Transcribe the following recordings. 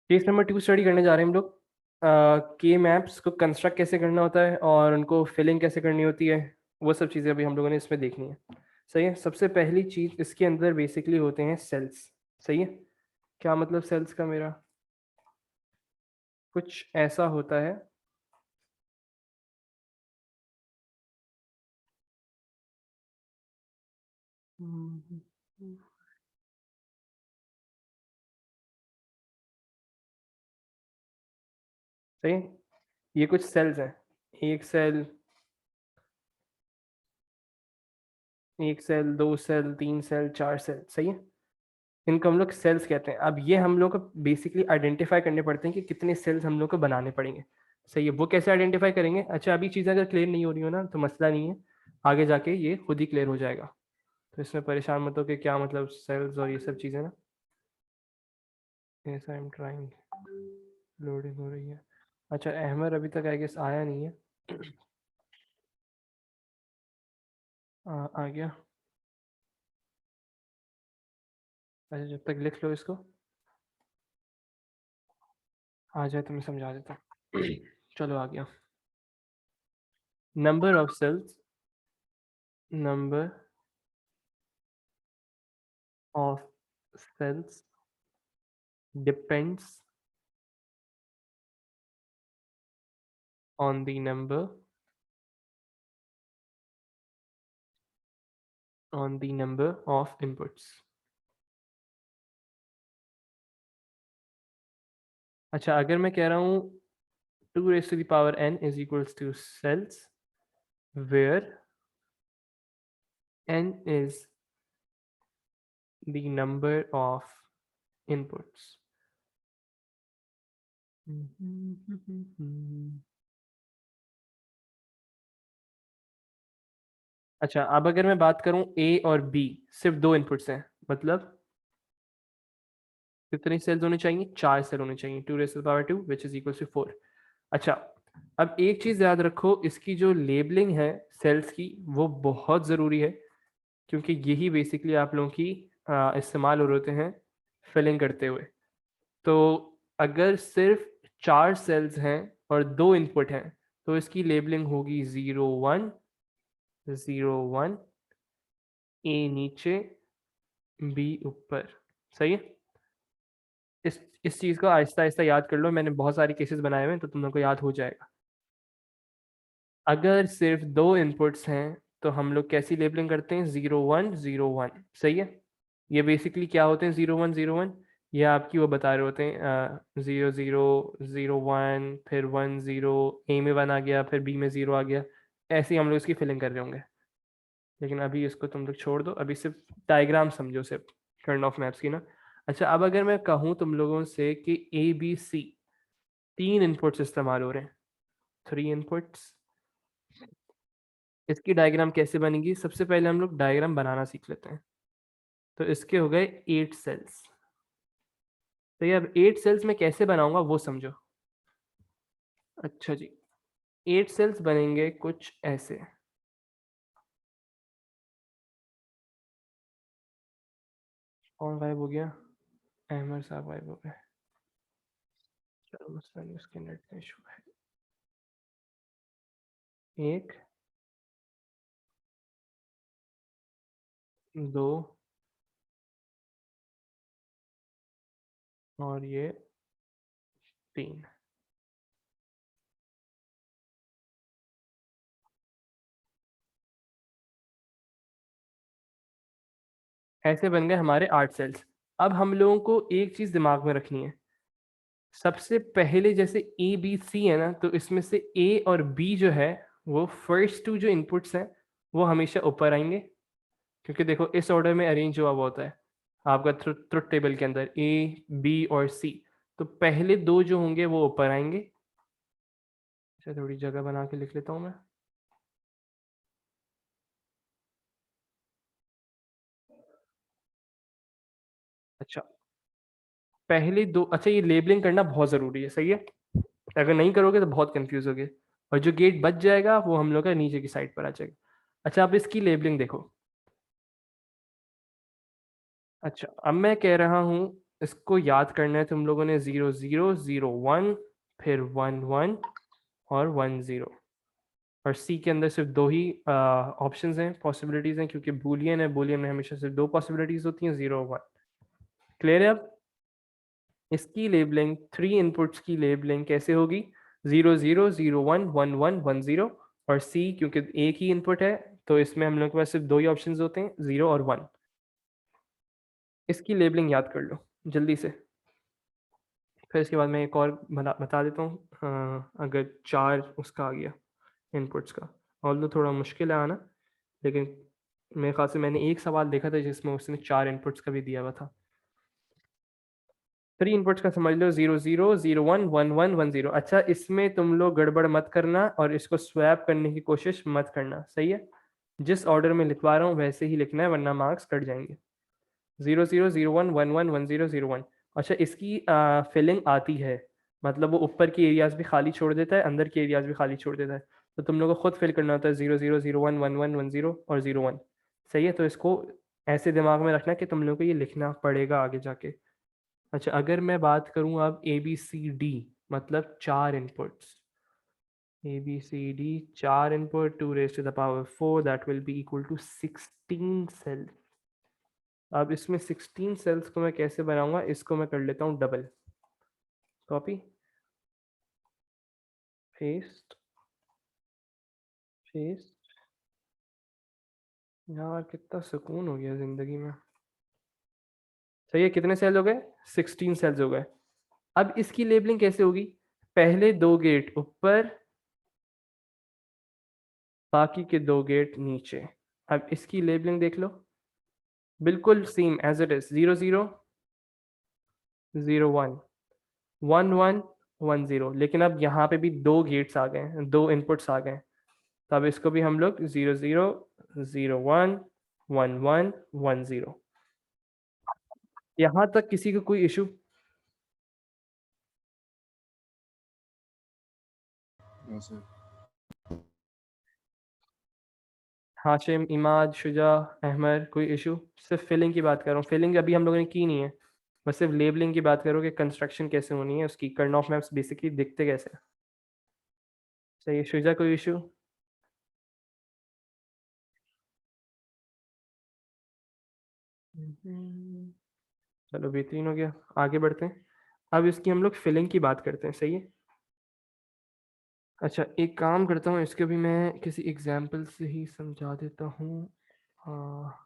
Case number 2 study करने जा रहे हैं हम लोग। के मैप्स को कंस्ट्रक्ट कैसे करना होता है और उनको फिलिंग कैसे करनी होती है, वो सब चीज़ें अभी हम लोगों ने इसमें देखनी है। सही है। सबसे पहली चीज़ इसके अंदर बेसिकली होते हैं सेल्स। सही है। क्या मतलब सेल्स का मेरा, कुछ ऐसा होता है। सही है। ये कुछ सेल्स हैं। एक सेल, एक सेल, दो सेल, तीन सेल, चार सेल। सही है। इनको हम लोग सेल्स कहते हैं। अब ये हम लोग को बेसिकली आइडेंटिफाई करने पड़ते हैं कि कितने सेल्स हम लोग को बनाने पड़ेंगे। सही है। वो कैसे आइडेंटिफाई करेंगे? अच्छा, अभी चीज़ें अगर क्लियर नहीं हो रही हो ना तो मसला नहीं है, आगे जाके ये खुद ही क्लियर हो जाएगा। तो इसमें परेशान मत हो कि क्या मतलब सेल्स और ये सब चीज़ें ना। Yes I am trying, loading हो रही है। अच्छा, अहमद अभी तक आई गेस आया नहीं है। आ गया। अच्छा, जब तक लिख लो इसको, आ जाए तो मैं समझा देता हूँ। चलो आ गया। Number of cells, number of cells depends on the number of inputs. अच्छा, अगर मैं कह रहा हूँ 2 raised to the power n is equals to cells where n is the number of inputs. अच्छा, अब अगर मैं बात करूं a और b, सिर्फ 2 इनपुट्स हैं, मतलब कितने सेल्स होने चाहिए? 4 सेल होने चाहिए। 2 raised to the power 2 which is equals to 4. अच्छा, अब एक चीज़ याद रखो, इसकी जो लेबलिंग है सेल्स की वो बहुत ज़रूरी है, क्योंकि यही बेसिकली आप लोगों की इस्तेमाल हो होते हैं फिलिंग करते हुए। तो अगर सिर्फ 4 सेल्स हैं और 2 इनपुट हैं तो इसकी लेबलिंग होगी 01, 01, ए नीचे, बी ऊपर। सही है। इस चीज़ को आहिस्ता आहिस्ता याद कर लो, मैंने बहुत सारे केसेस बनाए हुए हैं तो तुम लोग को याद हो जाएगा। अगर सिर्फ 2 इनपुट्स हैं तो हम लोग कैसी लेबलिंग करते हैं? 01, 01। सही है। ये बेसिकली क्या होते हैं 01, 01? ये आपकी वो बता रहे होते हैं 00, 01, फिर 10, ए में 1 आ गया, फिर बी में 0 आ गया। ऐसे ही हम लोग इसकी फिलिंग कर रहे होंगे। लेकिन अभी इसको तुम लोग छोड़ दो, अभी सिर्फ डायग्राम समझो, सिर्फ कर्न ऑफ मैप्स की ना। अच्छा, अब अगर मैं कहूँ तुम लोगों से कि ए बी सी 3 इनपुट्स इस्तेमाल हो रहे हैं, 3 इनपुट्स, इसकी डायग्राम कैसे बनेगी? सबसे पहले हम लोग डायग्राम बनाना सीख लेते हैं। तो इसके हो गए 8 सेल्स। तो ये अब 8 सेल्स में कैसे बनाऊंगा वो समझो। अच्छा जी, 8 सेल्स बनेंगे कुछ ऐसे। कौन गायब हो गया? अहमद साहब गायब हो गए। चलो मसला नहीं, उसके नेट का इशू है। एक, दो, और ये 3। ऐसे बन गए हमारे 8 सेल्स। अब हम लोगों को एक चीज दिमाग में रखनी है। सबसे पहले जैसे ए बी सी है ना, तो इसमें से ए और बी जो है वो फर्स्ट 2 जो इनपुट्स हैं वो हमेशा ऊपर आएंगे, क्योंकि देखो इस ऑर्डर में अरेंज हुआ हुआ होता है आपका ट्रुथ टेबल के अंदर, ए बी और सी। तो पहले 2 जो होंगे वो ऊपर आएंगे। अच्छा, थोड़ी जगह बना के लिख लेता हूँ मैं। अच्छा, पहले 2, अच्छा ये लेबलिंग करना बहुत ज़रूरी है। सही है। अगर नहीं करोगे तो बहुत कंफ्यूज होगे, और जो गेट बच जाएगा वो हम लोग का नीचे की साइड पर आ जाएगा। अच्छा, अब इसकी लेबलिंग देखो। अच्छा, अब मैं कह रहा हूँ इसको याद करना है तुम लोगों ने 0 0 0 1 फिर 1 1 और 1 0 और सी के अंदर सिर्फ दो ही ऑप्शंस हैं, पॉसिबिलिटीज हैं, क्योंकि बूलियन है, बूलियन में हमेशा सिर्फ दो पॉसिबिलिटीज होती हैं, 0 1। क्लियर है? अब इसकी लेबलिंग, 3 इनपुट्स की लेबलिंग कैसे होगी? 0 0 0 1 1 1 1 0 और सी क्योंकि एक ही इनपुट है तो इसमें हम लोग के पास सिर्फ दो ही ऑप्शंस होते हैं, 0 और 1। इसकी लेबलिंग याद कर लो जल्दी से, फिर इसके बाद मैं एक और बता देता हूँ। अगर 4 उसका आ गया इनपुट्स का, और थोड़ा मुश्किल है आना, लेकिन मेरे ख्याल से मैंने एक सवाल देखा था जिसमें उसने 4 इनपुट्स का भी दिया हुआ था। 3 इनपुट्स का समझ लो, 0 0 0 1 1 1 1 0। अच्छा, इसमें तुम लोग गड़बड़ मत करना और इसको स्वैप करने की कोशिश मत करना, सही है? जिस ऑर्डर में लिखवा रहा हूँ वैसे ही लिखना है, वरना मार्क्स कट जाएंगे। 0 0 0 1 1 1 1 0 0 1। अच्छा, इसकी फिलिंग आती है, मतलब वो ऊपर की एरियाज भी खाली छोड़ देता है, अंदर की एरियाज भी खाली छोड़ देता है, तो तुम लोग को खुद फिल करना होता है 0 0 0 1 1 1 1 0 और 0 1। सही है? तो इसको ऐसे दिमाग में रखना कि तुम लोग को ये लिखना पड़ेगा आगे जाके। अच्छा, अगर मैं बात करूं अब ए बी सी डी, मतलब 4 inputs, A B C D 4 input, 2 raised to the power 4, that will be equal to 16 cell. अब इसमें 16 सेल्स को मैं कैसे बनाऊंगा? इसको मैं कर लेता हूँ डबल, कॉपी पेस्ट पेस्ट। यार कितना सुकून हो गया जिंदगी में। सही है? कितने सेल हो गए? 16 सेल्स हो गए। अब इसकी लेबलिंग कैसे होगी? पहले दो गेट ऊपर, बाकी के दो गेट नीचे। अब इसकी लेबलिंग देख लो, बिल्कुल सेम एज इट इज, 0 0 0 1 1 1 1 0। लेकिन अब यहाँ पे भी दो गेट्स आ गए, दो इनपुट्स आ गए, तो अब इसको भी हम लोग 0 0 0 1 1 1 1 0। यहाँ तक किसी को कोई इशू? हाशिम, इमाद, शुजा, अहमद, कोई इशू? सिर्फ फिलिंग की बात कर रहा हूँ, फिलिंग अभी हम लोगों ने की नहीं है, बस सिर्फ लेबलिंग की बात करो कि कंस्ट्रक्शन कैसे होनी है उसकी, कर्न ऑफ मैप्स बेसिकली दिखते कैसे हैं। सही है शुजा, कोई इशू? चलो बेहतरीन हो गया, आगे बढ़ते हैं। अब इसकी हम लोग फिलिंग की बात करते हैं, सही है? अच्छा, एक काम करता हूँ, इसके भी मैं किसी एग्जाम्पल से ही समझा देता हूँ। हाँ,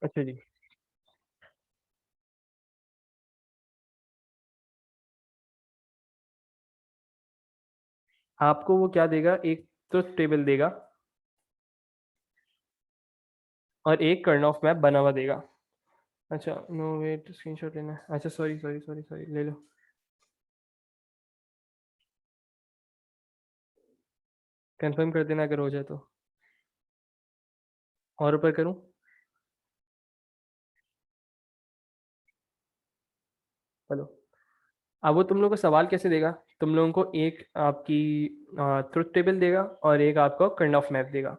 अच्छा जी, आपको वो क्या देगा? एक तो टेबल देगा और एक कर्न ऑफ मैप बना हुआ देगा। अच्छा, नो वेट, स्क्रीनशॉट लेना है। अच्छा, सॉरी सॉरी सॉरी सॉरी, ले लो, कंफर्म कर देना अगर हो जाए तो। और ऊपर करूँ? चलो, अब वो तुम लोगों को सवाल कैसे देगा? तुम लोगों को एक आपकी ट्रुथ टेबल देगा और एक आपको कर्न ऑफ मैप देगा।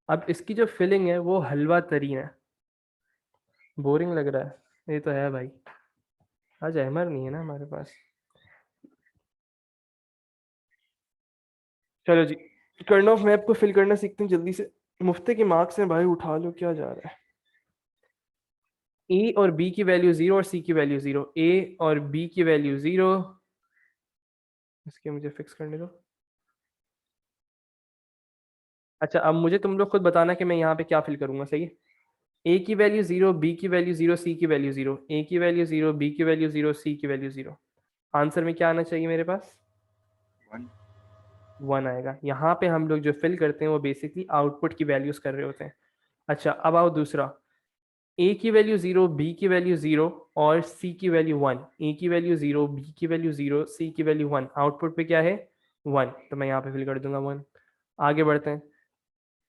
अब इसकी जो फिलिंग है वो हलवा तरीन है। बोरिंग लग रहा है? ये तो है भाई, आज अहमर नहीं है ना हमारे पास। चलो जी, कर्न ऑफ मैप को फिल करना सीखते हैं जल्दी से। मुफ्ते के मार्क्स हैं भाई, उठा लो, क्या जा रहा है? ए और बी की वैल्यू 0 और सी की वैल्यू 0, ए और बी की वैल्यू 0। इसके मुझे फिक्स करने दो। अच्छा, अब मुझे तुम लोग खुद बताना कि मैं यहाँ पे क्या फिल करूंगा, सही है? ए की वैल्यू 0, बी की वैल्यू 0, सी की वैल्यू 0, ए की वैल्यू 0, बी की वैल्यू 0, सी की वैल्यू 0। आंसर में क्या आना चाहिए मेरे पास? 1 आएगा। यहाँ पे हम लोग जो फिल करते हैं वो बेसिकली आउटपुट की वैल्यूज कर रहे होते हैं। अच्छा, अब आओ दूसरा। ए की वैल्यू 0, बी की वैल्यू 0 और सी की वैल्यू 1। ए की वैल्यू 0, बी की वैल्यू 0, सी की वैल्यू 1। आउटपुट पे क्या है? 1। तो मैं यहाँ पे फिल कर दूंगा 1। आगे बढ़ते हैं।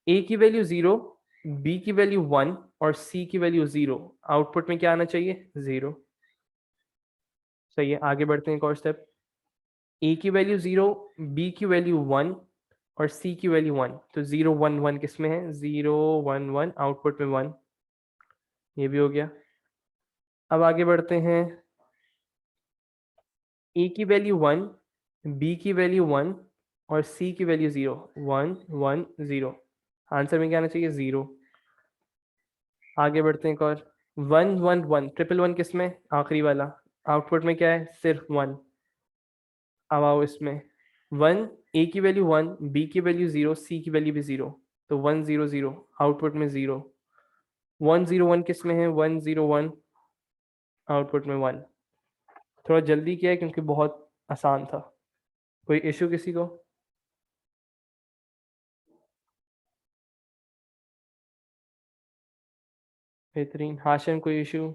ए की वैल्यू 0, बी की वैल्यू 1 और सी की वैल्यू 0। आउटपुट में क्या आना चाहिए? 0। सही है। आगे बढ़ते हैं एक और स्टेप। ए की वैल्यू 0, बी की वैल्यू 1 और सी की वैल्यू 1। तो 0 1 1 किस में है? 0 1 1। आउटपुट में 1। ये भी हो गया। अब आगे बढ़ते हैं। ए की वैल्यू 1, बी की वैल्यू 1 और सी की वैल्यू 0। 1 1 0। आंसर में क्या आना चाहिए? 0। आगे बढ़ते हैं एक और। 1 1 1 ट्रिपल 1 किस में? आखिरी वाला। आउटपुट में क्या है? सिर्फ 1। अब आओ इसमें। 1, ए की वैल्यू 1, बी की वैल्यू 0, सी की वैल्यू भी 0। तो 1 0 0। आउटपुट में 0। 1 0 1 किस में है? 1 0 1। आउटपुट में 1। थोड़ा जल्दी किया है क्योंकि बहुत आसान था। कोई इशू किसी को? बेहतरीन। हाशिम कोई इशू?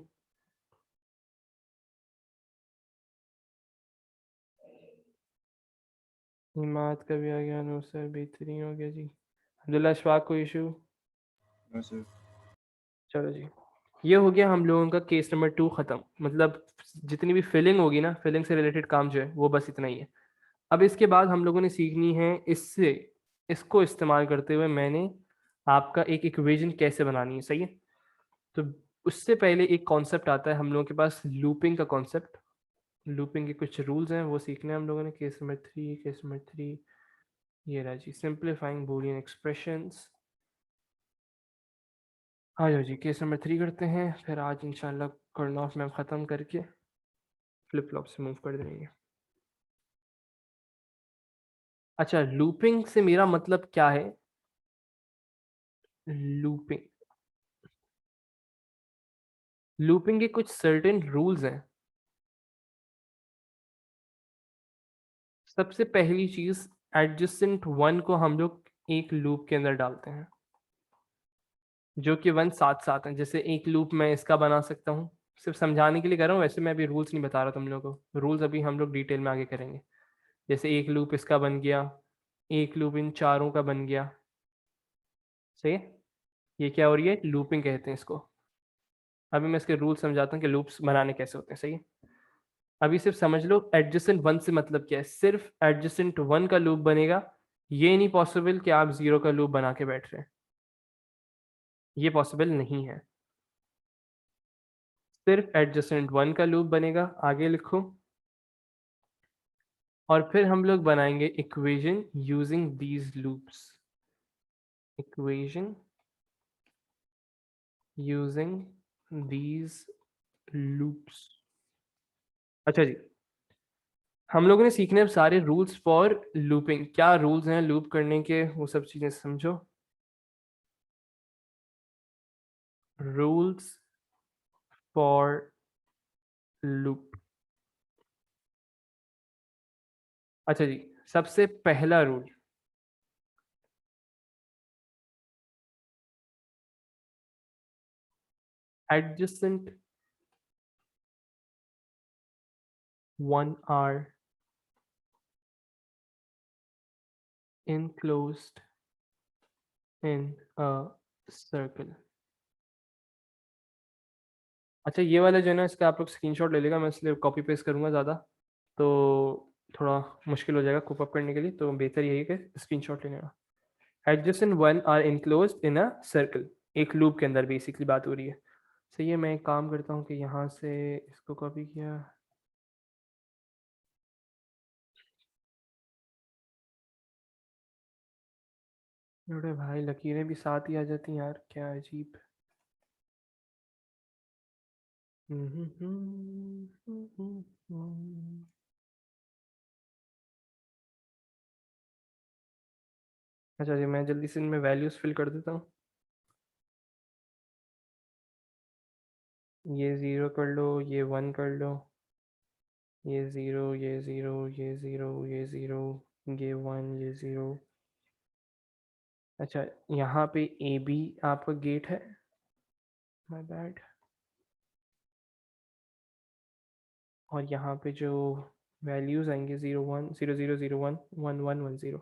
हिमात का भी आ गया। नो सर, बेहतरीन हो गया जी। अब्दुल्ला अशफाक कोई इशू? No sir. चलो जी। ये हो गया हम लोगों का केस नंबर 2 ख़त्म। मतलब जितनी भी फिलिंग होगी ना, फिलिंग से रिलेटेड काम जो है वो बस इतना ही है। अब इसके बाद हम लोगों ने सीखनी है इससे, इसको इस्तेमाल करते हुए मैंने आपका एक इक्वेशन कैसे बनानी है। सही है। तो उससे पहले एक कॉन्सेप्ट आता है हम लोगों के पास, लूपिंग का कॉन्सेप्ट। लूपिंग के कुछ रूल्स हैं, वो सीखने हैं हम लोगों ने। केस नंबर 3, केस नंबर 3 ये रहा जी, सिंप्लीफाइंग बूलियन एक्सप्रेशंस। आ जाओ जी, केस नंबर 3 करते हैं, फिर आज इंशाल्लाह कर्नॉफ मैप ख़त्म करके फ्लिप फ्लॉप से मूव कर देंगे। अच्छा, लूपिंग से मेरा मतलब क्या है? लूपिंग लूपिंग के कुछ सर्टेन रूल्स हैं। सबसे पहली चीज, एडजेसेंट वन को हम लोग एक लूप के अंदर डालते हैं, जो कि वन साथ साथ हैं। जैसे एक लूप मैं इसका बना सकता हूँ, सिर्फ समझाने के लिए कर रहा हूँ, वैसे मैं अभी रूल्स नहीं बता रहा तुम लोगों को। रूल्स अभी हम लोग डिटेल में आगे करेंगे। जैसे एक लूप इसका बन गया, एक लूप इन चारों का बन गया। सही है। ये क्या हो रही है? लूपिंग कहते हैं इसको। अभी मैं इसके रूल समझाता हूँ कि लूप्स बनाने कैसे होते हैं। सही है। अभी सिर्फ समझ लो एडजेसेंट वन से मतलब क्या है। सिर्फ एडजेसेंट वन का लूप बनेगा। ये नहीं पॉसिबल कि आप जीरो का लूप बना के बैठ रहे हैं, ये पॉसिबल नहीं है। सिर्फ एडजेसेंट वन का लूप बनेगा। आगे लिखो। और फिर हम लोग बनाएंगे equation using these loops. Equation using these loops. अच्छा जी, हम लोगों ने सीखने अब सारे रूल्स फॉर लूपिंग। क्या रूल्स हैं लूप करने के, वो सब चीजें समझो। Rules for loop. अच्छा जी, सबसे पहला rule, adjacent one are enclosed in a circle। अच्छा, ये वाला जो है ना, इसका आप लोग स्क्रीनशॉट ले लेगा, मैं इसलिए कॉपी पेस्ट करूंगा ज़्यादा, तो थोड़ा मुश्किल हो जाएगा कोप अप करने के लिए। तो बेहतर यही है कि स्क्रीनशॉट ले लेना। Adjacent one are enclosed in a circle, एक लूप के अंदर बेसिकली बात हो रही है। सही है। मैं एक काम करता हूँ कि यहाँ से इसको कॉपी किया। अरे भाई, लकीरें भी साथ ही आ जाती हैं यार, क्या अजीब। अच्छा जी, मैं जल्दी से इनमें वैल्यूज फिल कर देता हूँ। ये ज़ीरो कर लो, ये वन कर लो, ये ज़ीरो, ये ज़ीरो, ये ज़ीरो, ये ज़ीरो, ये वन, ये ज़ीरो। अच्छा, यहाँ पे ए बी आपका गेट है। My bad. और यहाँ पे जो वैल्यूज आएंगे 0 1 0 0 0 1 1 1 1 0,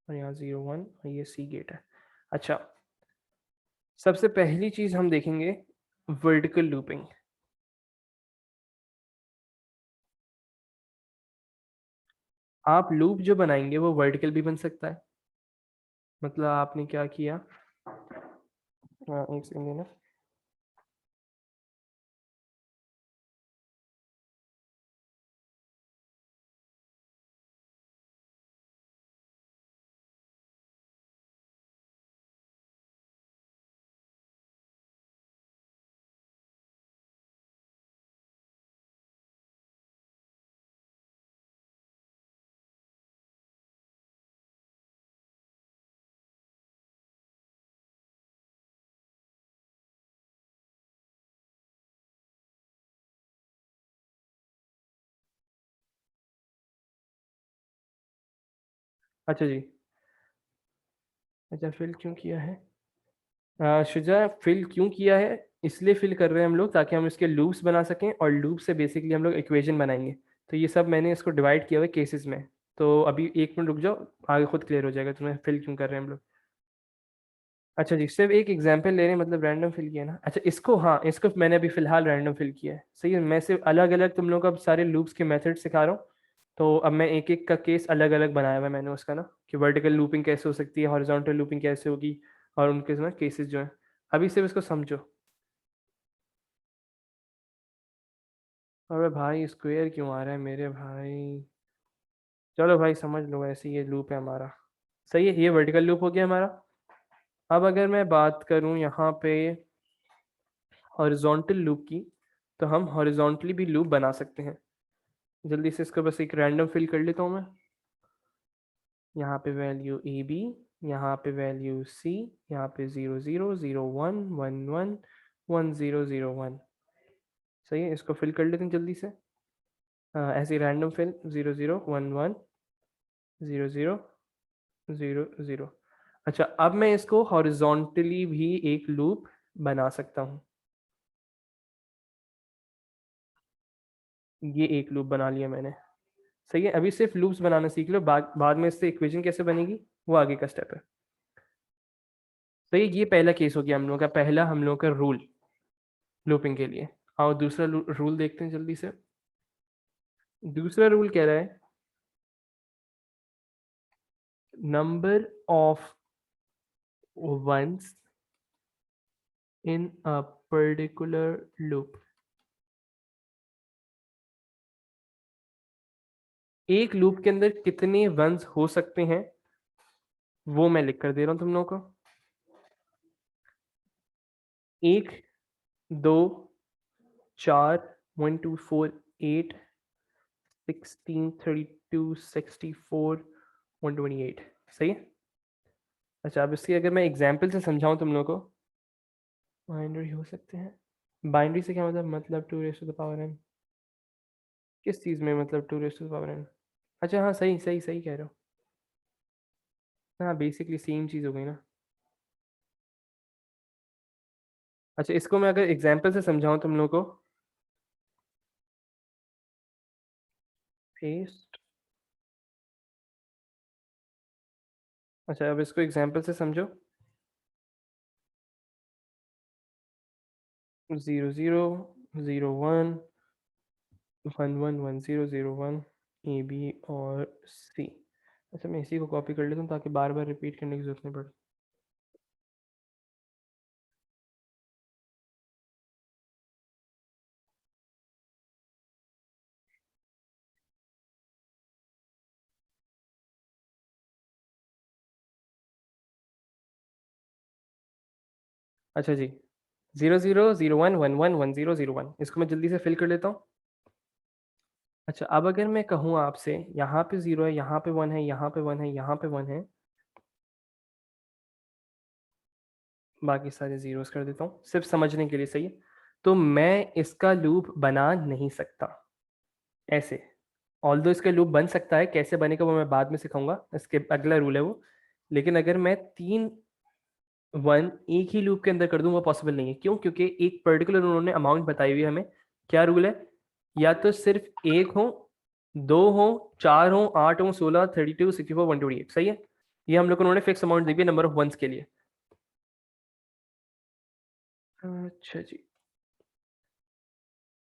और यहाँ 0 1, और ये सी गेट है। अच्छा, सबसे पहली चीज हम देखेंगे वर्टिकल लूपिंग। आप लूप जो बनाएंगे वो वर्टिकल भी बन सकता है। मतलब आपने क्या किया, हाँ एक सेकंड देना। अच्छा जी, अच्छा फिल क्यों किया है, शुजा फिल क्यों किया है, इसलिए फिल कर रहे हैं हम लोग ताकि हम इसके लूप्स बना सकें, और लूप से बेसिकली हम लोग इक्वेशन बनाएंगे। तो ये सब मैंने इसको डिवाइड किया हुआ है केसेस में। तो अभी एक मिनट रुक जाओ, आगे खुद क्लियर हो जाएगा तुम्हें फिल क्यों कर रहे हैं हम लोग। अच्छा जी, सिर्फ एक एग्जांपल ले रहे हैं, मतलब रैंडम फिल किया ना। अच्छा इसको, हाँ इसको मैंने अभी फिलहाल रैंडम फिल किया है, सही है। मैं सिर्फ अलग अलग तुम लोग को अब सारे लूप्स के मेथड सिखा रहा हूँ। तो अब मैं एक एक का केस अलग अलग बनाया हुआ है मैंने उसका ना, कि वर्टिकल लूपिंग कैसे हो सकती है, हॉरिजॉन्टल लूपिंग कैसे होगी, और उनके ना केसेस जो हैं। अभी सिर्फ इसको समझो। अरे भाई स्क्वायर क्यों आ रहा है मेरे भाई। चलो भाई समझ लो, ऐसे ये लूप है हमारा। सही है, ये वर्टिकल लूप हो गया हमारा। अब अगर मैं बात करूं यहाँ पे हॉरिजॉन्टल लूप की, तो हम हॉरिजॉन्टली भी लूप बना सकते हैं। जल्दी से इसको बस एक रैंडम फिल कर लेता हूँ मैं। यहाँ पे वैल्यू ए बी, यहाँ पे वैल्यू सी, यहाँ पे 0 0 0 1 1 1 1 0 0 1। सही है, इसको फिल कर लेते हैं जल्दी से। ऐसे रैंडम फिल 0 0 1 1 0 0 0 0। अच्छा, अब मैं इसको हॉरिजॉन्टली भी एक लूप बना सकता हूँ। ये एक लूप बना लिया मैंने। सही है, अभी सिर्फ लूप्स बनाना सीख लो, बाद में इससे इक्वेशन कैसे बनेगी वो आगे का स्टेप है। तो ये पहला केस हो गया हम लोगों का, पहला हम लोगों का रूल लूपिंग के लिए। और दूसरा रूल देखते हैं जल्दी से। दूसरा रूल कह रहा है number of ones in a particular loop. एक लूप के अंदर कितने वंस हो सकते हैं वो मैं लिख कर दे रहा हूं तुम लोगों को। एक, दो, चार, 1 2 4 8 16 32 64 128। सही है। अच्छा, अब इसकी अगर मैं एग्जाम्पल से समझाऊं तुम लोगों को। बाइनरी हो सकते हैं, बाइनरी से क्या मतलब, two raise to the power n. किस चीज़ में मतलब two raise to the power n. अच्छा हाँ, सही सही सही कह रहे हो। हाँ बेसिकली सेम चीज़ हो गई ना। अच्छा, इसको मैं अगर एग्जाम्पल से समझाऊं तुम लोगों को। पेस्ट। अच्छा, अब इसको एग्जाम्पल से समझो। 0 0 0 1 1 1 1 0 0 1 ए बी और सी। अच्छा, मैं इसी को कॉपी कर लेता हूँ ताकि बार बार रिपीट करने की जरूरत नहीं पड़े। अच्छा जी, 0 0 0 1 1 1 1 0 0 1, इसको मैं जल्दी से फिल कर लेता हूँ। अच्छा, अब अगर मैं कहूँ आपसे, यहाँ पे 0 है, यहाँ पे 1 है, यहाँ पे 1 है, यहाँ पे 1 है, बाकी सारे जीरोस कर देता हूँ सिर्फ समझने के लिए, सही है। तो मैं इसका लूप बना नहीं सकता ऐसे। ऑल्दो इसका लूप बन सकता है, कैसे बनेगा वो मैं बाद में सिखाऊंगा, इसके अगला रूल है वो। लेकिन अगर मैं तीन वन एक ही लूप के अंदर कर दूं वो पॉसिबल नहीं है। क्यों? क्योंकि एक पर्टिकुलर उन्होंने अमाउंट बताई हुई है हमें। क्या रूल है? या तो सिर्फ एक हो, दो हो, चार हो, आठ हो, 16, 32, 64, 128। सही है। ये हम लोग को उन्होंने फिक्स अमाउंट दी हुई है नंबर ऑफ वंस के लिए। अच्छा जी।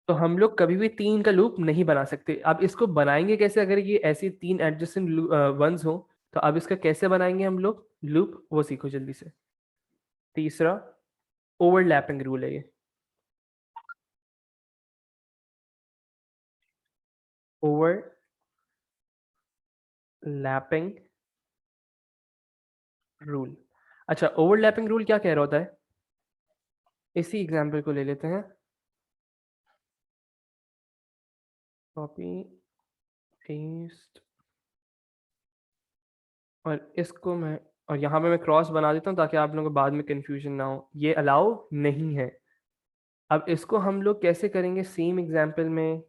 तो हम लोग कभी भी तीन का लूप नहीं बना सकते। अब इसको बनाएंगे कैसे? अगर ये ऐसी तीन एडजेसेंट वंस हो तो अब इसका कैसे बनाएंगे हम लोग लूप, वो सीखो जल्दी से। तीसरा ओवरलैपिंग रूल है ये। Overlapping rule. अच्छा, ओवरलैपिंग रूल क्या कह रहा होता है? इसी एग्जाम्पल को ले लेते हैं। कॉपी पेस्ट, और इसको मैं, और यहाँ पे मैं क्रॉस बना देता हूँ ताकि आप लोगों को बाद में कंफ्यूजन ना हो। ये अलाउ नहीं है। अब इसको हम लोग कैसे करेंगे सेम एग्जाम्पल में?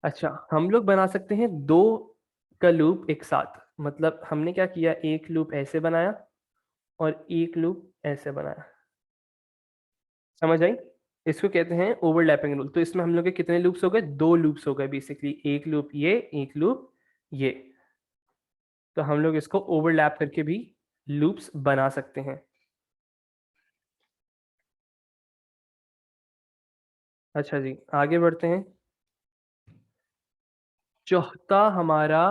अच्छा, हम लोग बना सकते हैं दो का लूप एक साथ। मतलब हमने क्या किया, एक लूप ऐसे बनाया और एक लूप ऐसे बनाया। समझ आई? इसको कहते हैं ओवरलैपिंग रूल। तो इसमें हम लोग के कितने लूप्स हो गए? दो लूप्स हो गए बेसिकली। एक लूप ये, एक लूप ये। तो हम लोग इसको ओवरलैप करके भी लूप्स बना सकते हैं। अच्छा जी, आगे बढ़ते हैं। चौथा हमारा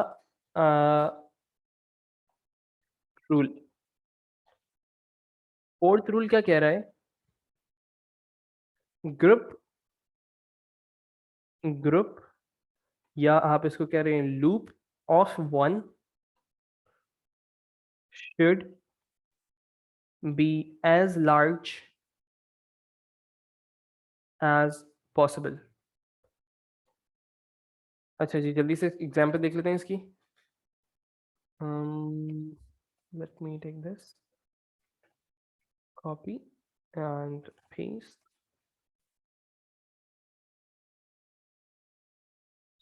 रूल, फोर्थ रूल क्या कह रहा है? ग्रुप, ग्रुप, या आप इसको कह रहे हैं loop of one should be as large as possible. अच्छा जी, जल्दी से एग्जाम्पल देख लेते हैं इसकी। Let me take this, copy and paste.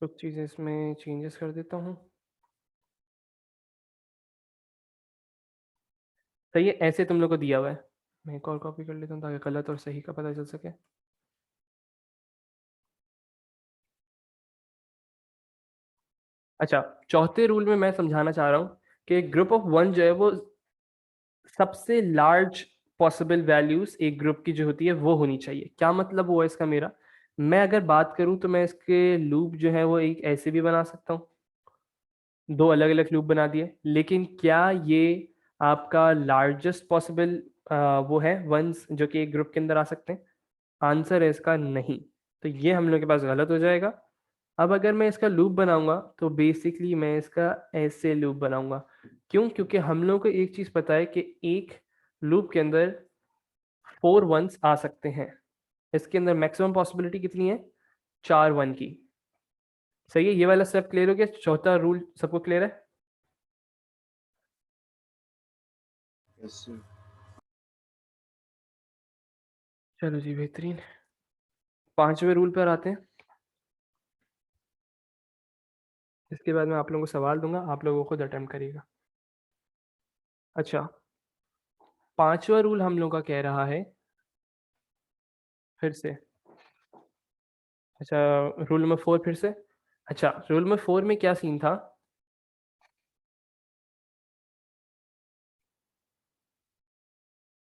कुछ चीज़ें इसमें चेंजेस कर देता हूँ। सही है, ऐसे तुम लोग को दिया हुआ है। मैं एक और कॉपी कर लेता हूँ ताकि गलत और सही का पता चल सके। अच्छा, चौथे रूल में मैं समझाना चाह रहा हूँ कि ग्रुप ऑफ वन जो है वो सबसे लार्ज पॉसिबल वैल्यूज एक ग्रुप की जो होती है वो होनी चाहिए। क्या मतलब हुआ इसका मेरा? मैं अगर बात करूं तो मैं इसके लूप जो है वो एक ऐसे भी बना सकता हूँ, दो अलग अलग लूप बना दिए। लेकिन क्या ये आपका लार्जेस्ट पॉसिबल वो है वंस जो कि एक ग्रुप के अंदर आ सकते हैं? आंसर है इसका नहीं। तो ये हम लोग के पास गलत हो जाएगा। अब अगर मैं इसका लूप बनाऊंगा तो बेसिकली मैं इसका ऐसे लूप बनाऊंगा। क्यों? क्योंकि हम लोग को एक चीज पता है कि एक लूप के अंदर फोर वंस आ सकते हैं। इसके अंदर मैक्सिमम पॉसिबिलिटी कितनी है? चार वन की। सही है, ये वाला सब क्लियर हो गया? चौथा रूल सबको क्लियर है? Yes sir. चलो जी, बेहतरीन। पांचवें रूल पर आते हैं। इसके बाद मैं आप लोगों को सवाल दूंगा, आप लोगों को खुद अटेम्प्ट करिएगा। अच्छा, पांचवा रूल हम लोग का कह रहा है, फिर से। अच्छा, रूल नंबर फोर फिर से। अच्छा, रूल नंबर फोर में क्या सीन था?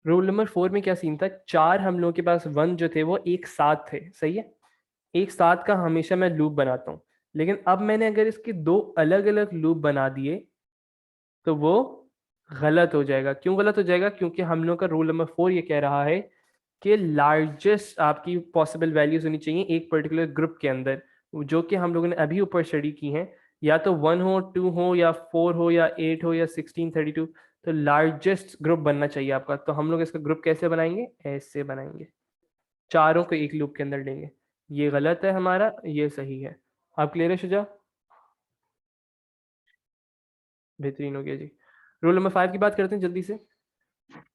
रूल नंबर फोर में क्या सीन था? चार हम लोगों के पास वन जो थे वो एक साथ थे। सही है, एक साथ का हमेशा मैं लूप बनाता हूँ। लेकिन अब मैंने अगर इसके दो अलग अलग लूप बना दिए तो वो गलत हो जाएगा। क्यों गलत हो जाएगा? क्योंकि हम लोग का रूल नंबर फोर ये कह रहा है कि लार्जेस्ट आपकी पॉसिबल वैल्यूज होनी चाहिए एक पर्टिकुलर ग्रुप के अंदर, जो कि हम लोगों ने अभी ऊपर स्टडी की हैं। या तो वन हो, टू हो, या फोर हो, या एट हो, या 16, 32। तो लार्जेस्ट ग्रुप बनना चाहिए आपका। तो हम लोग इसका ग्रुप कैसे बनाएंगे? ऐसे बनाएंगे, चारों को एक लूप के अंदर लेंगे। ये गलत है हमारा, ये सही है। आप क्लियर है शुजा? बेहतरीन हो गया जी। रूल नंबर फाइव की बात करते हैं जल्दी से।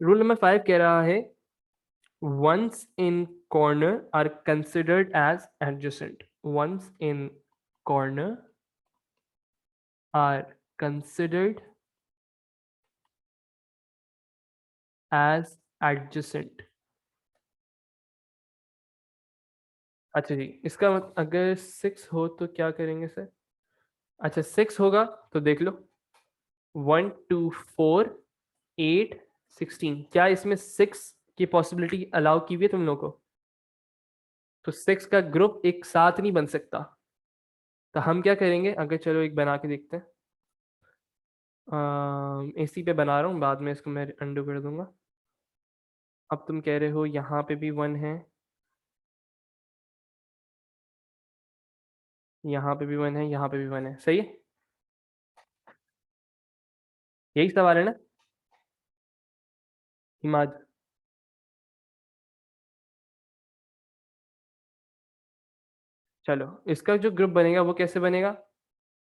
रूल नंबर फाइव कह रहा है ones in corner are considered as adjacent. Ones in corner are considered as adjacent. अच्छा जी, इसका अगर 6 हो तो क्या करेंगे सर? अच्छा 6 होगा तो देख लो, 1 2 4 8 16, क्या इसमें 6 की पॉसिबिलिटी अलाउ की हुई है तुम लोगों को? तो 6 का ग्रुप एक साथ नहीं बन सकता। तो हम क्या करेंगे, अगर चलो एक बना के देखते हैं। इसी पे बना रहा हूँ, बाद में इसको मैं अंडू कर दूंगा। अब तुम कह रहे हो यहाँ पे भी 1 है, यहाँ पे भी 1 है, यहाँ पे भी 1 है, सही है? यही सवाल है ना हिमाद? चलो इसका जो ग्रुप बनेगा वो कैसे बनेगा?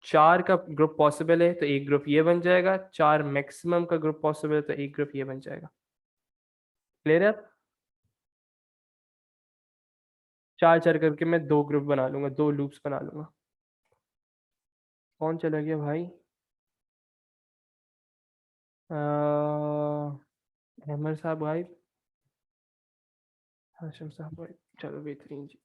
4 का ग्रुप पॉसिबल है तो एक ग्रुप ये बन जाएगा, 4 मैक्सिमम का ग्रुप पॉसिबल है तो एक ग्रुप ये बन जाएगा। क्लियर है? 4 4 करके मैं 2 ग्रुप बना लूंगा, 2 लूप्स बना लूंगा। कौन चला गया भाई? अहमद साहब भाई, हाशिम साहब भाई, चलो बेहतरीन जी।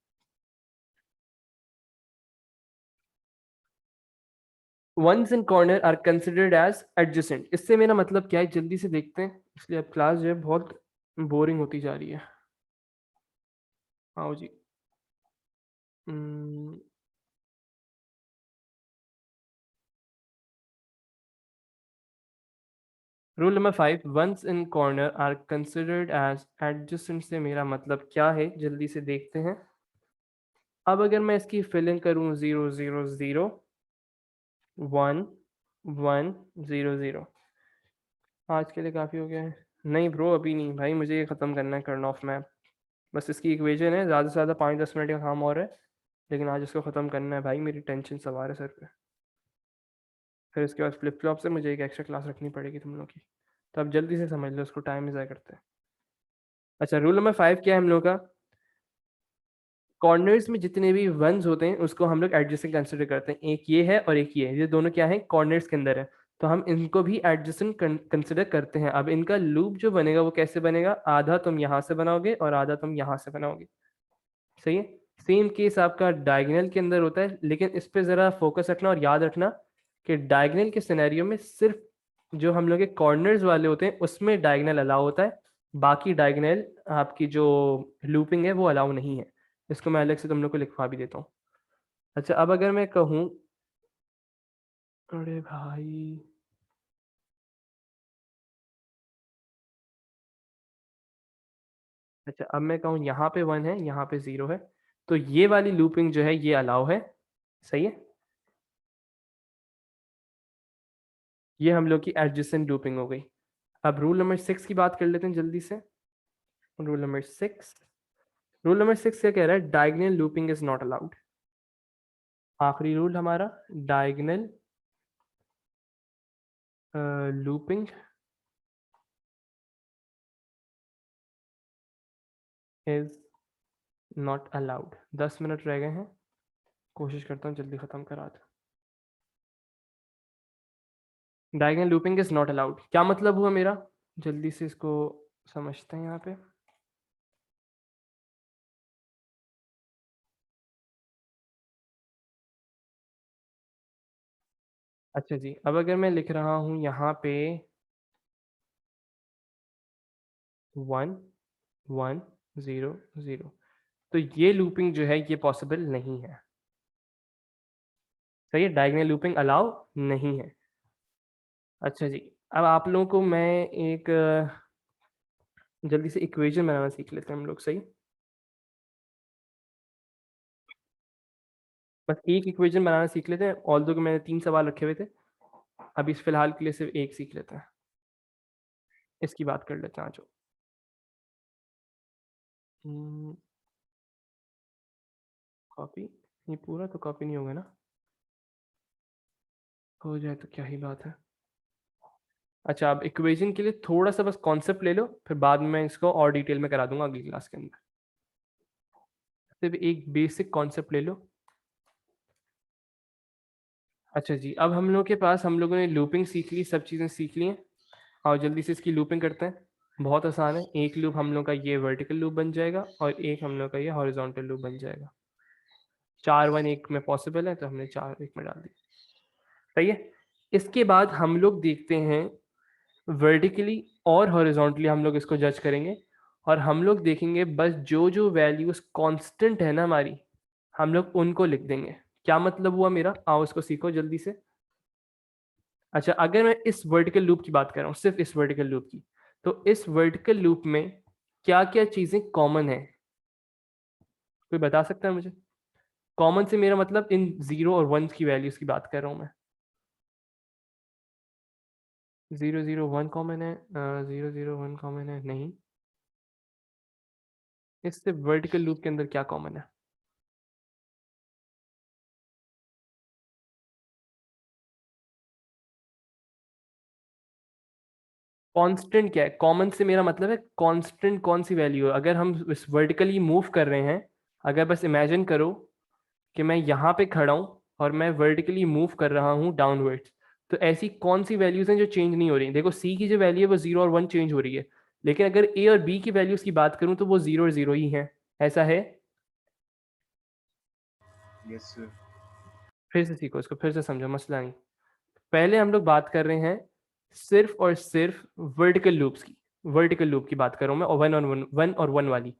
Once in corner are considered as adjacent, इससे मेरा मतलब क्या है जल्दी से देखते हैं, इसलिए अब क्लास जो है बहुत बोरिंग होती जा रही है। आओ जी। Rule number 5, once in corner are considered as adjacent से मेरा मतलब क्या है जल्दी से देखते हैं। अब अगर मैं इसकी फिलिंग करूं 0 0 0 1 1 0 0, आज के लिए काफ़ी हो गया है। नहीं ब्रो अभी नहीं भाई, मुझे ये ख़त्म करना है करना ऑफ मैप। बस इसकी इक्वेशन है, ज़्यादा से ज़्यादा 5-10 मिनट का काम और है, लेकिन आज इसको ख़त्म करना है भाई, मेरी टेंशन सवार है सर पे। फिर इसके बाद फ्लिप फ्लॉप से मुझे एक एक्स्ट्रा क्लास रखनी पड़ेगी तुम लोग की। तो अब जल्दी से समझ लो, उसको टाइम में ज़ाया करते हैं। अच्छा रूल नंबर 5 क्या है हम लोग का? कॉर्नर्स में जितने भी वंस होते हैं उसको हम लोग एडजेसेंट कंसिडर करते हैं। एक ये है और एक ये दोनों क्या है, कॉर्नर्स के अंदर है, तो हम इनको भी एडजेसेंट कंसिडर करते हैं। अब इनका लूप जो बनेगा वो कैसे बनेगा, आधा तुम यहाँ से बनाओगे और आधा तुम यहाँ से बनाओगे, सही है? सेम केस आपका डायगोनल के अंदर होता है, लेकिन इस पे ज़रा फोकस रखना और याद रखना कि डायगोनल के सिनेरियो में सिर्फ जो हम लोग के कॉर्नर्स वाले होते हैं उसमें डायगोनल अलाउ होता है, बाकी डायगोनल आपकी जो लूपिंग है वो अलाउ नहीं है। इसको मैं अलग से तुम लोग को लिखवा भी देता हूँ। अच्छा अब अगर मैं कहूँ, अरे भाई, अच्छा अब मैं कहूँ यहाँ पे 1 है, यहाँ पे 0 है, तो ये वाली लूपिंग जो है ये अलाउ है, सही है? ये हम लोग की एडजेसेंट लूपिंग हो गई। अब रूल नंबर 6 की बात कर लेते हैं जल्दी से। रूल नंबर 6, रूल नंबर 6 क्या कह रहा है, diagonal looping is not allowed. आखिरी रूल हमारा, diagonal looping is not allowed. 10 minute रह गए हैं, कोशिश करता हूँ जल्दी खत्म करा दूं। Diagonal looping is not allowed क्या मतलब हुआ मेरा, जल्दी से इसको समझते हैं यहाँ पे। अच्छा जी, अब अगर मैं लिख रहा हूँ यहाँ पे 1 1 0 0, तो ये लूपिंग जो है ये पॉसिबल नहीं है, सही है? डायगोनल लूपिंग अलाउ नहीं है। अच्छा जी, अब आप लोगों को मैं एक जल्दी से इक्वेशन बनाना सीख लेते हैं हम लोग, सही? बस एक इक्वेशन बनाना सीख लेते हैं, ऑल्दो कि मैंने 3 सवाल रखे हुए थे, अभी इस फिलहाल के लिए सिर्फ एक सीख लेते हैं। इसकी बात कर लेते हैं आज। कॉपी, ये पूरा तो कॉपी नहीं होगा ना? हो जाए तो क्या ही बात है। अच्छा अब इक्वेशन के लिए थोड़ा सा बस कॉन्सेप्ट ले लो, फिर बाद में मैं इसको और डिटेल में करा दूंगा अगली क्लास के अंदर। सिर्फ एक बेसिक कॉन्सेप्ट ले लो। अच्छा जी, अब हम लोग के पास, हम लोगों ने लूपिंग सीख ली, सब चीज़ें सीख ली हैं, और जल्दी से इसकी लूपिंग करते हैं। बहुत आसान है, एक लूप हम लोग का ये वर्टिकल लूप बन जाएगा और एक हम लोग का ये हॉरिजॉन्टल लूप बन जाएगा। 4 1 1 में पॉसिबल है तो हमने 4 1 में डाल दी। सही है। इसके बाद हम लोग देखते हैं वर्टिकली और हॉरिजॉन्टली हम लोग इसको जज करेंगे और हम लोग देखेंगे बस जो जो वैल्यूज कांस्टेंट है ना हमारी, हम लोग उनको लिख देंगे। क्या मतलब हुआ मेरा, आओ इसको सीखो जल्दी से। अच्छा, अगर मैं इस वर्टिकल लूप की बात कर रहा हूँ, सिर्फ इस वर्टिकल लूप की, तो इस वर्टिकल लूप में क्या क्या चीजें कॉमन है, कोई बता सकता है मुझे? कॉमन से मेरा मतलब इन 0 और 1 की वैल्यूज की बात कर रहा हूँ मैं। 0 0 1 कॉमन है, 0 0 1 कॉमन है नहीं। इससे वर्टिकल लूप के अंदर क्या कॉमन है? कांस्टेंट क्या है? कॉमन से मेरा मतलब है कांस्टेंट कौन सी वैल्यू है। अगर हम इस वर्टिकली मूव कर रहे हैं, अगर बस इमेजिन करो कि मैं यहाँ पे खड़ा हूँ और मैं वर्टिकली मूव कर रहा हूँ डाउनवर्ड्स, तो ऐसी कौन सी वैल्यूज हैं जो चेंज नहीं हो रही? देखो सी की जो वैल्यू है वो 0 और 1 चेंज हो रही है, लेकिन अगर ए और बी की वैल्यूज की बात करूँ तो वो 0 और 0 ही है। ऐसा है? Yes, sir. फिर से सीखो इसको, फिर से समझो, मसला नहीं। पहले हम लोग बात कर रहे हैं सिर्फ और सिर्फ वर्टिकल लूप्स की, वर्टिकल लूप की बात कर रहा हूँ मैं, और वन और वन वाली।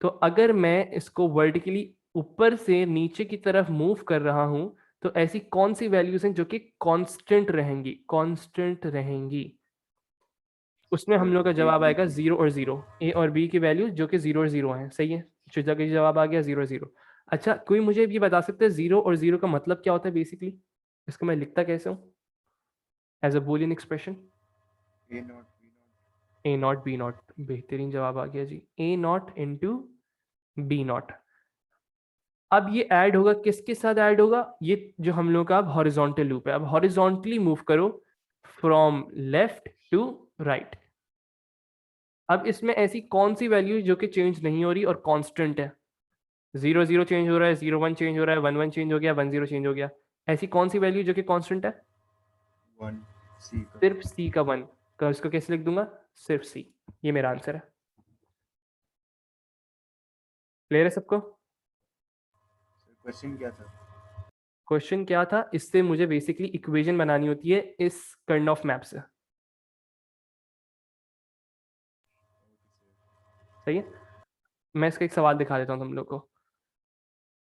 तो अगर मैं इसको वर्टिकली ऊपर से नीचे की तरफ मूव कर रहा हूं, तो ऐसी कौन सी वैल्यूज हैं जो कि कांस्टेंट रहेंगी, कांस्टेंट रहेंगी? उसमें हम Sir, लोग का A, जवाब B, आएगा C. 0 और 0, ए और बी की वैल्यू जो कि 0 और 0 है। सही है, शुजा का जवाब आ गया 0 और 0। अच्छा, कोई मुझे ये बता सकता है 0 और 0 का मतलब क्या होता है बेसिकली? इसको मैं लिखता कैसे हूँ as a Boolean expression? A naught, B naught. A not B not, बेहतरीन जवाब आ गया जी, A not into B not. अब ये ऐड होगा, किसके साथ ऐड होगा? ये जो हम लोग का अब हॉरिजॉन्टल लूप है, अब हॉरिजॉन्टली मूव करो फ्रॉम लेफ्ट टू राइट। अब इसमें ऐसी कौन सी वैल्यू जो कि चेंज नहीं हो रही और कांस्टेंट है? 0 0 चेंज हो रहा है, 0 1 चेंज हो रहा है, 1 1 चेंज हो गया, 1 0 चेंज हो गया। ऐसी कौन सी वैल्यू जो कि कांस्टेंट है? 1, C का सिर्फ 1. सी का 1। तो इसको कैसे लिख दूंगा? सिर्फ सी। ये मेरा आंसर है। क्लियर है सबको? Sir, question क्या था? क्वेश्चन क्या था, इससे मुझे बेसिकली इक्वेशन बनानी होती है इस कर्नॉफ मैप से। सही है। मैं इसका एक सवाल दिखा देता हूँ तुम लोग को।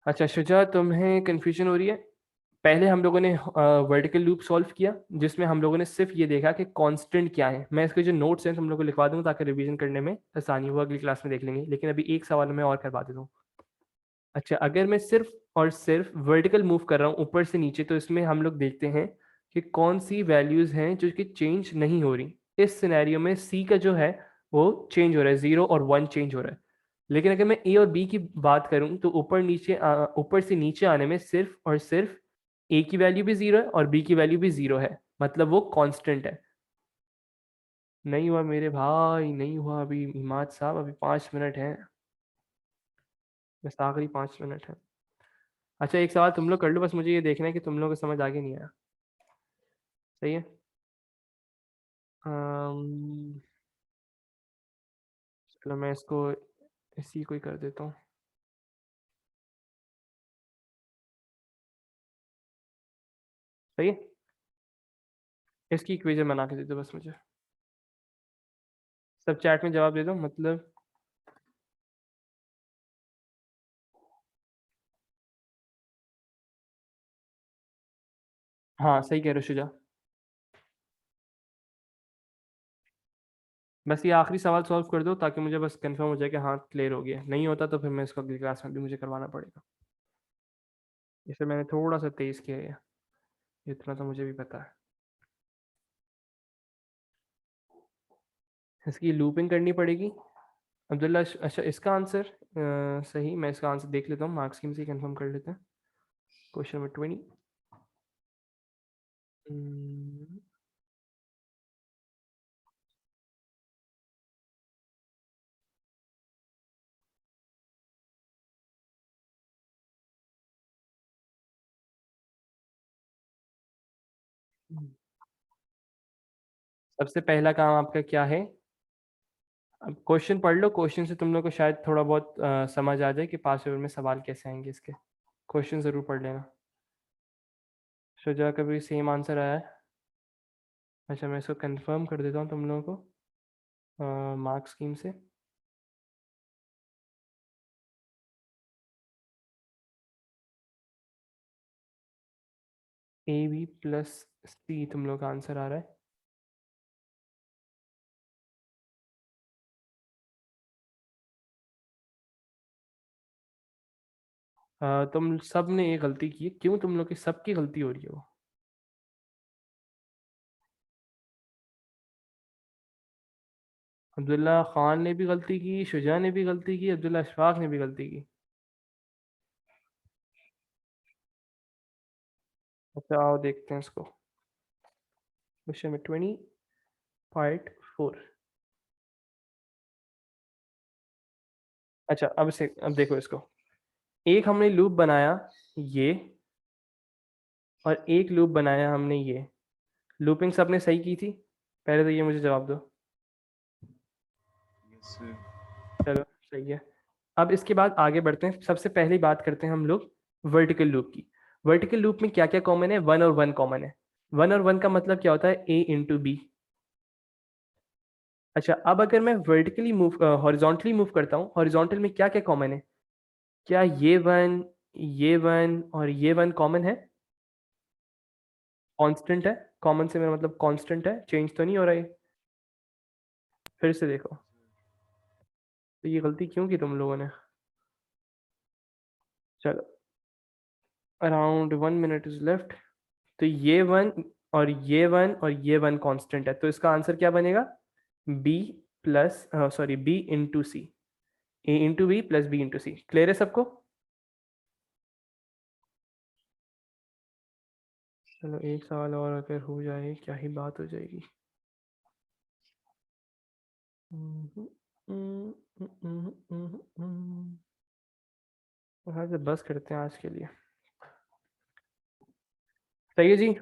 अच्छा शुजा, तुम्हें कंफ्यूजन हो रही है? पहले हम लोगों ने वर्टिकल लूप सॉल्व किया जिसमें हम लोगों ने सिर्फ ये देखा कि कांस्टेंट क्या है। मैं इसके जो नोट्स हैं तुम लोग को लिखवा दूंगा ताकि रिवीजन करने में आसानी हो, अगली क्लास में देख लेंगे, लेकिन अभी एक सवाल मैं और करवा देता हूँ। अच्छा, अगर मैं सिर्फ और सिर्फ वर्टिकल मूव कर रहा हूँ ऊपर से नीचे, तो इसमें हम लोग देखते हैं कि कौन सी वैल्यूज हैं जो कि चेंज नहीं हो रही। इस सिनेरियो में सी का जो है वो चेंज हो रहा है, 0 और 1 चेंज हो रहा है। लेकिन अगर मैं ए और बी की बात करूं तो ऊपर से नीचे आने में सिर्फ और सिर्फ ए की वैल्यू भी 0 है और बी की वैल्यू भी 0 है, मतलब वो कांस्टेंट है। नहीं हुआ मेरे भाई, नहीं हुआ अभी हिमाद साहब, अभी 5 मिनट है, बस आखिरी 5 मिनट है। अच्छा, एक सवाल तुम लोग कर लो, बस मुझे ये देखना है कि तुम लोग को समझ आगे नहीं आया। सही है। अम्म, चलो मैं इसको इसी को ही कर देता हूँ। सही है। इसकी इक्वेशन बना के दे दो बस मुझे, सब चैट में जवाब दे दो मतलब। हाँ सही कह रहे हो शुजा। बस ये आखिरी सवाल सॉल्व कर दो ताकि मुझे बस कंफर्म हो जाए कि हाँ क्लियर हो गया। नहीं होता तो फिर मैं इसको अगली क्लास में भी मुझे करवाना पड़ेगा। इसे मैंने थोड़ा सा तेज किया है, इतना तो मुझे भी पता है। इसकी लूपिंग करनी पड़ेगी अब्दुल्ला। अच्छा, इसका आंसर सही, मैं इसका आंसर देख लेता हूँ, मार्क्स स्कीम से कंफर्म कर लेते हैं। Question number 20। सबसे पहला काम आपका क्या है? अब क्वेश्चन पढ़ लो, क्वेश्चन से तुम लोग को शायद थोड़ा बहुत समझ आ जाए कि पास पेपर में सवाल कैसे आएंगे इसके। क्वेश्चन ज़रूर पढ़ लेना। शुजा का भी सेम आंसर आया है। अच्छा मैं इसको कंफर्म कर देता हूँ तुम लोगों को मार्क्स स्कीम से। ए बी प्लस सी तुम लोग का आंसर आ रहा है। तुम सब ने ये गलती की है, क्यों तुम लोग की सबकी गलती हो रही है वो? अब्दुल्ला खान ने भी गलती की, शुजा ने भी गलती की, अब्दुल्ला अशफाक ने भी गलती की। अच्छा आओ देखते हैं इसको। क्वेश्चन में 20.4। अच्छा अब देखो इसको। एक हमने लूप बनाया ये, और एक लूप बनाया हमने ये। लूपिंग सबने सही की थी? पहले तो ये मुझे जवाब दो। Yes sir. चलो सही है। अब इसके बाद आगे बढ़ते हैं। सबसे पहले बात करते हैं हम लोग वर्टिकल लूप की। वर्टिकल लूप में क्या क्या कॉमन है? वन और वन कॉमन है। वन और वन का मतलब क्या होता है? ए इंटू बी। अच्छा अब अगर मैं वर्टिकली मूव हॉरिजॉन्टली मूव करता हूँ, हॉरिजॉन्टल में क्या क्या कॉमन है? क्या ये वन और ये वन कॉमन है? कांस्टेंट है। कॉमन से मेरा मतलब कांस्टेंट है, चेंज तो नहीं हो रहा है। फिर से देखो, तो ये गलती क्यों की तुम लोगों ने? चलो अराउंड 1 मिनट इज लेफ्ट। तो ये वन और ये वन और ये वन कांस्टेंट है, तो इसका आंसर क्या बनेगा? B plus sorry b into c. A into b plus b into c. Clear है सबको? चलो एक सवाल और अगर हो जाए क्या ही बात हो जाएगी। हाँ, तो बस करते हैं आज के लिए। सही है जी।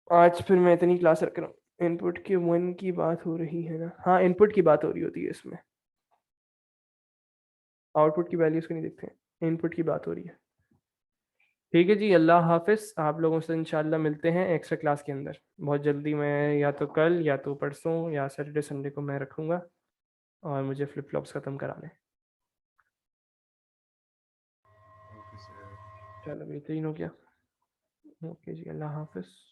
आज फिर मैं इतनी क्लास रख रहा हूँ। इनपुट के वन की बात हो रही है ना? हाँ इनपुट की बात हो रही होती है इसमें, आउटपुट की वैल्यूज को नहीं देखते हैं, इनपुट की बात हो रही है। ठीक है जी, अल्लाह हाफिज़। आप लोगों से इंशाल्लाह मिलते हैं एक्स्ट्रा क्लास के अंदर बहुत जल्दी। मैं या तो कल या तो परसों या सैटरडे संडे को मैं रखूँगा, और मुझे फ्लिप फ्लॉप्स ख़त्म कराने। Okay sir. चलो बेहतरीन हो गया। ओके जी, अल्लाह हाफिज़।